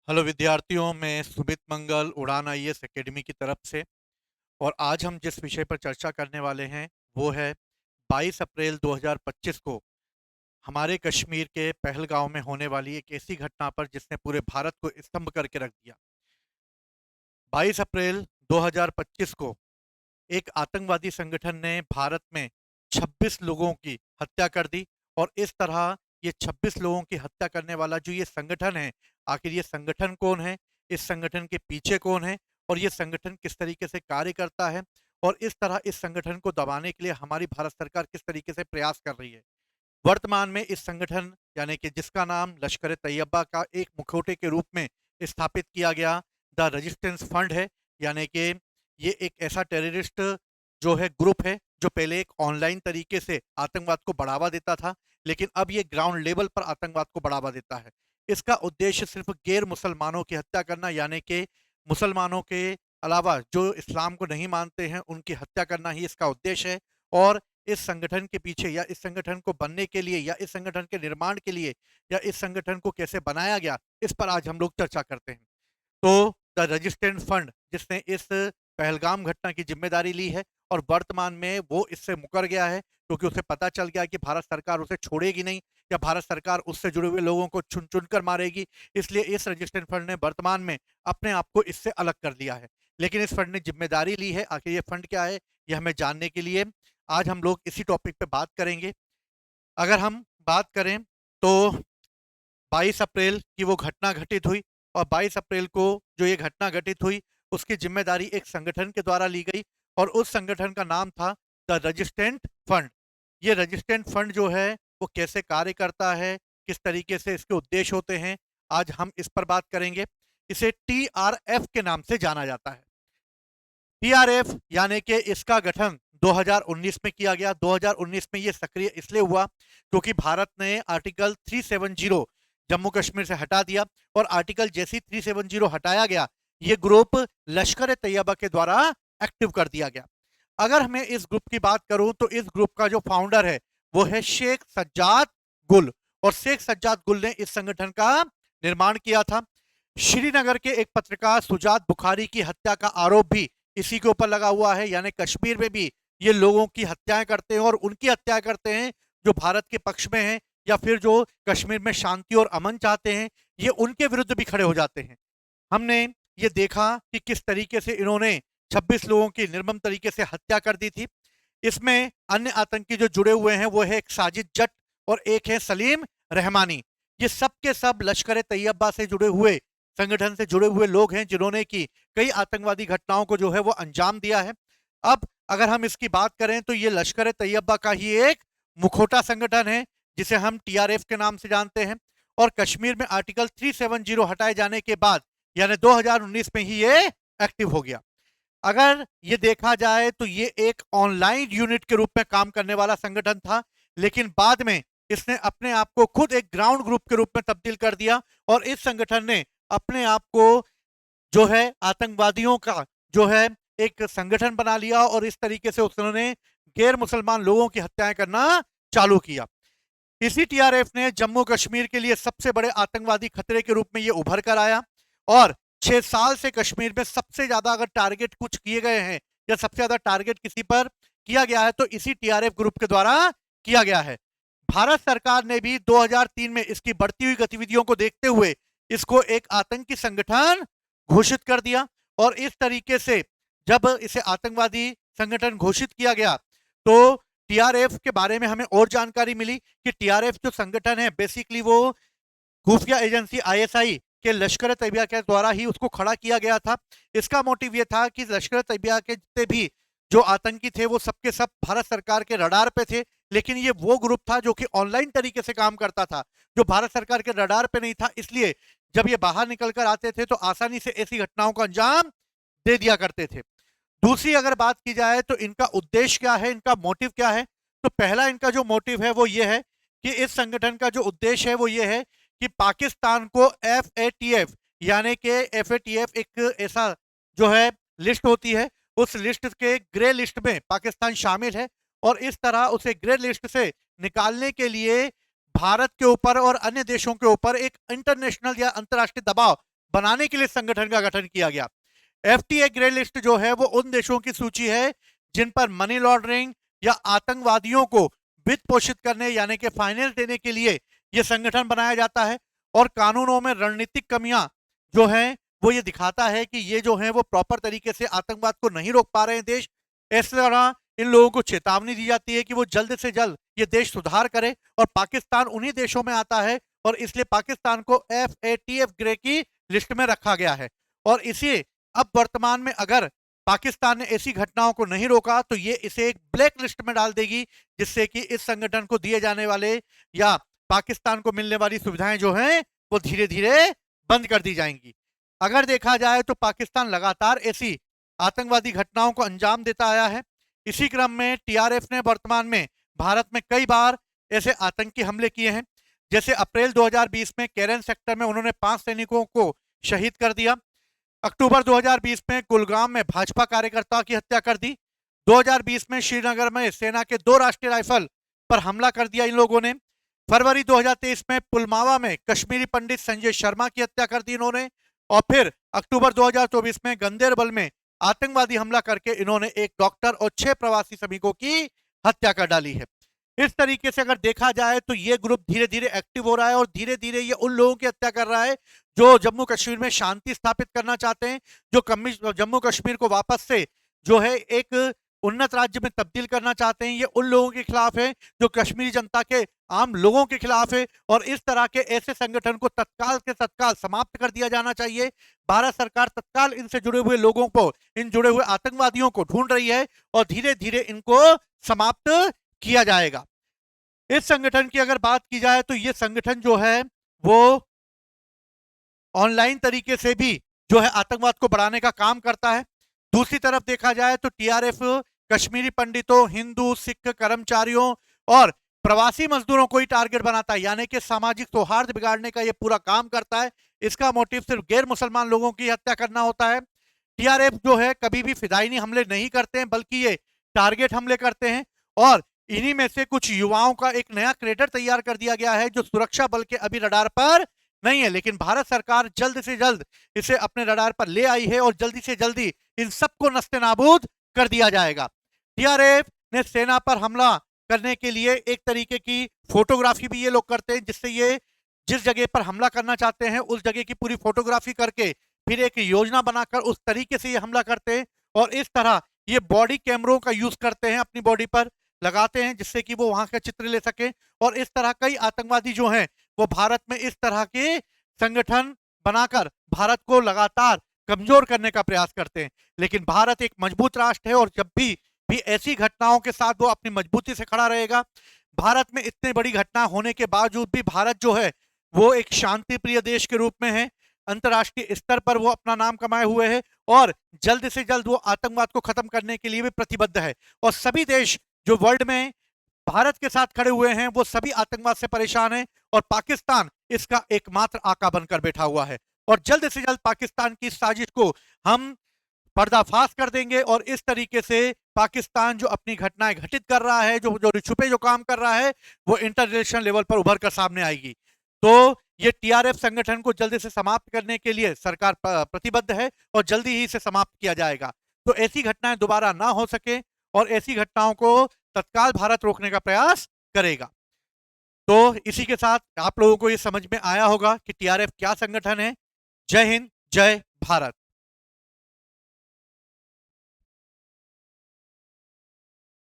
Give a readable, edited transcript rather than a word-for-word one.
Hello विद्यार्थियों, मैं सुमित मंगल उड़ान आईएएस एकेडमी की तरफ से। और आज हम जिस विषय पर चर्चा करने वाले हैं वो है 22 अप्रैल 2025 को हमारे कश्मीर के पहलगांव में होने वाली एक ऐसी घटना पर जिसने पूरे भारत को स्तंभ करके रख दिया। 22 अप्रैल 2025 को एक आतंकवादी संगठन ने भारत में 26 लोगों की हत्या कर दी। और इस तरह ये 26 लोगों की हत्या करने वाला जो ये संगठन है, आखिर ये संगठन कौन है, इस संगठन के पीछे कौन है और ये संगठन किस तरीके से कार्य करता है, और इस तरह इस संगठन को दबाने के लिए हमारी भारत सरकार किस तरीके से प्रयास कर रही है। वर्तमान में इस संगठन यानी कि जिसका नाम लश्कर ए तैयबा का एक मुखौटे के रूप में स्थापित किया गया द रेजिस्टेंस फंड है। यानी कि ये एक ऐसा टेररिस्ट जो है ग्रुप है जो पहले एक ऑनलाइन तरीके से आतंकवाद को बढ़ावा देता था, लेकिन अब ये ग्राउंड लेवल पर आतंकवाद को बढ़ावा देता है। इसका उद्देश्य सिर्फ गैर मुसलमानों की हत्या करना, यानी कि मुसलमानों के अलावा जो इस्लाम को नहीं मानते हैं उनकी हत्या करना ही इसका उद्देश्य है। और इस संगठन के पीछे या इस संगठन को बनने के लिए या इस संगठन के निर्माण के लिए या इस संगठन को कैसे बनाया गया, इस पर आज हम लोग चर्चा करते हैं। तो द रजिस्टेंस फंड जिसने इस पहलगाम घटना की जिम्मेदारी ली है और वर्तमान में वो इससे मुकर गया है, क्योंकि उसे पता चल गया कि भारत सरकार उसे छोड़ेगी नहीं या भारत सरकार उससे जुड़े हुए लोगों को चुन चुन कर मारेगी। इसलिए इस रजिस्टेंस फंड ने वर्तमान में अपने आप को इससे अलग कर लिया है। लेकिन इस फंड ने जिम्मेदारी ली है, आखिर ये फंड क्या है ये हमें जानने के लिए आज हम लोग इसी टॉपिक पे बात करेंगे। अगर हम बात करें तो 22 अप्रैल की वो घटना घटित हुई, और 22 अप्रैल को जो ये घटना घटित हुई उसकी जिम्मेदारी एक संगठन के द्वारा ली गई, और उस संगठन का नाम था द रजिस्टेंट फंड। ये रजिस्टेंट फंड जो है वो कैसे कार्य करता है, किस तरीके से इसके उद्देश्य होते हैं, आज हम इस पर बात करेंगे। इसे टीआरएफ के नाम से जाना जाता है। टीआरएफ यानी कि इसका गठन 2019 में किया गया। 2019 में ये सक्रिय इसलिए हुआ क्योंकि भारत ने आर्टिकल 370 जम्मू कश्मीर से हटा दिया, और आर्टिकल जैसी 370 हटाया गया ये ग्रुप लश्कर ए तैयबा के द्वारा एक्टिव कर दिया गया। अगर मैं इस ग्रुप की बात करूं तो इस ग्रुप का जो फाउंडर है वो है शेख सज्जाद गुल, और शेख सज्जाद गुल ने इस संगठन का निर्माण किया था। श्रीनगर के एक पत्रकार सुजात बुखारी की हत्या का आरोप भी इसी के ऊपर लगा हुआ है। यानी कश्मीर में भी ये लोगों की हत्याएं करते हैं, और उनकी हत्या करते हैं जो भारत के पक्ष में हैं या फिर जो कश्मीर में शांति और अमन चाहते हैं, ये उनके विरुद्ध भी खड़े हो जाते हैं। हमने ये देखा कि किस तरीके से इन्होंने 26 लोगों की निर्मम तरीके से हत्या कर दी थी। इसमें अन्य आतंकी जो जुड़े हुए हैं वो है एक साजिद जट और एक है सलीम रहमानी। ये सब के सब लश्कर ए तैयबा से जुड़े हुए संगठन से जुड़े हुए लोग हैं जिन्होंने की कई आतंकवादी घटनाओं को जो है वो अंजाम दिया है। अब अगर हम इसकी बात करें तो ये लश्कर ए तैयबा का ही एक मुखोटा संगठन है जिसे हम टीआरएफ के नाम से जानते हैं। और कश्मीर में आर्टिकल 370 हटाए जाने के बाद यानी 2019 में ही ये एक्टिव हो गया। अगर ये देखा जाए तो ये एक ऑनलाइन यूनिट के रूप में काम करने वाला संगठन था, लेकिन बाद में इसने अपने आप को खुद एक ग्राउंड ग्रुप के रूप में तब्दील कर दिया, और इस संगठन ने अपने आप को जो है आतंकवादियों का जो है एक संगठन बना लिया, और इस तरीके से उन्होंने गैर मुसलमान लोगों की हत्याएं करना चालू किया। इसी टीआरएफ ने जम्मू कश्मीर के लिए सबसे बड़े आतंकवादी खतरे के रूप में ये उभर कर आया, और 6 साल से कश्मीर में सबसे ज्यादा अगर टारगेट कुछ किए गए हैं या सबसे ज्यादा टारगेट किसी पर किया गया है तो इसी टीआरएफ ग्रुप के द्वारा किया गया है। भारत सरकार ने भी 2003 में इसकी बढ़ती हुई गतिविधियों को देखते हुए इसको एक आतंकी संगठन घोषित कर दिया, और इस तरीके से जब इसे आतंकवादी संगठन घोषित किया गया तो टीआरएफ के बारे में हमें और जानकारी मिली कि टीआरएफ जो संगठन है बेसिकली वो खुफिया एजेंसी आईएसआई के लश्कर तैयबा के द्वारा ही उसको खड़ा किया गया था। इसका मोटिव ये था कि लश्कर तैयबा के जितने भी जो आतंकी थे वो सबके सब भारत सरकार के रडार पे थे, लेकिन ये वो ग्रुप था जो कि ऑनलाइन तरीके से काम करता था, जो भारत सरकार के रडार पे नहीं था। इसलिए जब ये बाहर निकल कर आते थे तो आसानी से ऐसी घटनाओं को अंजाम दे दिया करते थे। दूसरी अगर बात की जाए तो इनका उद्देश्य क्या है, इनका मोटिव क्या है, तो पहला इनका जो मोटिव है वो ये है कि इस संगठन का जो उद्देश्य है वो ये है कि पाकिस्तान को एफएटीएफ यानी कि एफएटीएफ एक ऐसा जो है लिस्ट होती है, उस लिस्ट के ग्रे लिस्ट में पाकिस्तान शामिल है, और इस तरह उसे ग्रे लिस्ट से निकालने के लिए भारत के ऊपर और अन्य देशों के ऊपर एक इंटरनेशनल या अंतर्राष्ट्रीय दबाव बनाने के लिए संगठन का गठन किया गया। एफटीए ग्रे लिस्ट जो है वो उन देशों की सूची है जिन पर मनी लॉन्ड्रिंग या आतंकवादियों को वित्त पोषित करने यानी कि फाइनेंस देने के लिए यह संगठन बनाया जाता है। और कानूनों में रणनीतिक कमियां जो है वो ये दिखाता है कि ये जो है वो प्रॉपर तरीके से आतंकवाद को नहीं रोक पा रहे हैं देश। इस तरह इन लोगों को चेतावनी दी जाती है कि वो जल्द से जल्द ये देश सुधार करे, और पाकिस्तान उन्हीं देशों में आता है और इसलिए पाकिस्तान को FATF ग्रे की लिस्ट में रखा गया है। और इसे अब वर्तमान में अगर पाकिस्तान ने ऐसी घटनाओं को नहीं रोका तो ये इसे एक ब्लैक लिस्ट में डाल देगी, जिससे कि इस संगठन को दिए जाने वाले या पाकिस्तान को मिलने वाली सुविधाएं जो हैं वो धीरे धीरे बंद कर दी जाएंगी। अगर देखा जाए तो पाकिस्तान लगातार ऐसी आतंकवादी घटनाओं को अंजाम देता आया है। इसी क्रम में टीआरएफ ने वर्तमान में भारत में कई बार ऐसे आतंकी हमले किए हैं। जैसे अप्रैल 2020 में केरन सेक्टर में उन्होंने 5 सैनिकों को शहीद कर दिया। अक्टूबर 2020 में कुलगाम में भाजपा कार्यकर्ताओं की हत्या कर दी। 2020 में श्रीनगर में सेना के 2 राष्ट्रीय राइफल पर हमला कर दिया इन लोगों ने। फरवरी 2023 में पुलवामा में कश्मीरी पंडित संजय शर्मा की हत्या कर दी इन्होंने। और फिर अक्टूबर 2024 में गंदेरबल में आतंकवादी हमला करके इन्होंने एक डॉक्टर और 6 प्रवासी श्रमिकों की हत्या कर डाली है। इस तरीके से अगर देखा जाए तो ये ग्रुप धीरे धीरे एक्टिव हो रहा है और धीरे धीरे ये उन लोगों की हत्या कर रहा है जो जम्मू कश्मीर में शांति स्थापित करना चाहते हैं, जो जम्मू कश्मीर को वापस से जो है एक उन्नत राज्य में तब्दील करना चाहते हैं। ये उन लोगों के खिलाफ है जो कश्मीरी जनता के आम लोगों के खिलाफ है, और इस तरह के ऐसे संगठन को तत्काल के तत्काल समाप्त कर दिया जाना चाहिए। भारत सरकार तत्काल इनसे जुड़े हुए लोगों को, इन जुड़े हुए आतंकवादियों को ढूंढ रही है और धीरे धीरे इनको समाप्त किया जाएगा। इस संगठन की अगर बात की जाए तो ये संगठन जो है वो ऑनलाइन तरीके से भी जो है आतंकवाद को बढ़ाने का काम करता है। दूसरी तरफ देखा जाए तो टीआरएफ कश्मीरी पंडितों, हिंदू, सिख कर्मचारियों और प्रवासी मजदूरों को ही टारगेट बनाता है, यानी कि सामाजिक सौहार्द बिगाड़ने का ये पूरा काम करता है। इसका मोटिव सिर्फ गैर मुसलमान लोगों की हत्या करना होता है। टीआरएफ जो है कभी भी फिदायनी हमले नहीं करते हैं, बल्कि ये टारगेट हमले करते हैं। और इन्हीं में से कुछ युवाओं का एक नया क्रेडर तैयार कर दिया गया है जो सुरक्षा बल के अभी रडार पर नहीं है, लेकिन भारत सरकार जल्द से जल्द इसे अपने रडार पर ले आई है और जल्दी से जल्दी इन सबको नस्ते नाबूद कर दिया जाएगा। टीआरएफ ने सेना पर हमला करने के लिए एक तरीके की फोटोग्राफी भी ये लोग करते हैं, जिससे ये जिस जगह पर हमला करना चाहते हैं उस जगह की पूरी फोटोग्राफी करके फिर एक योजना बनाकर उस तरीके से ये हमला करते हैं। और इस तरह ये बॉडी कैमरों का यूज करते हैं, अपनी बॉडी पर लगाते हैं जिससे कि वो वहां का चित्र ले सके। और इस तरह कई आतंकवादी जो हैं वो भारत में इस तरह के संगठन बनाकर भारत को लगातार कमजोर करने का प्रयास करते हैं। लेकिन भारत एक मजबूत राष्ट्र है और जब भी ऐसी घटनाओं के साथ वो अपनी मजबूती से खड़ा रहेगा। भारत में इतनी बड़ी घटना होने के बावजूद भी भारत जो है वो एक शांति प्रिय देश के रूप में है। अंतर्राष्ट्रीय स्तर पर वो अपना नाम कमाए हुए है और जल्द से जल्द वो आतंकवाद को खत्म करने के लिए भी प्रतिबद्ध है। और सभी देश जो वर्ल्ड में भारत के साथ खड़े हुए हैं वो सभी आतंकवाद से परेशान हैं और पाकिस्तान इसका एकमात्र आका बनकर बैठा हुआ है। और जल्द से जल्द पाकिस्तान की साजिश को हम पर्दाफाश कर देंगे और इस तरीके से पाकिस्तान जो अपनी घटनाएं घटित कर रहा है, जो छुपे जो काम कर रहा है, वो इंटरनेशनल लेवल पर उभर कर सामने आएगी। तो ये टीआरएफ संगठन को जल्दी से समाप्त करने के लिए सरकार प्रतिबद्ध है और जल्दी ही इसे समाप्त किया जाएगा। तो ऐसी घटनाएं दोबारा ना हो सके और ऐसी घटनाओं को तत्काल भारत रोकने का प्रयास करेगा। तो इसी के साथ आप लोगों को ये समझ में आया होगा कि टीआरएफ क्या संगठन है। जय हिंद, जय भारत।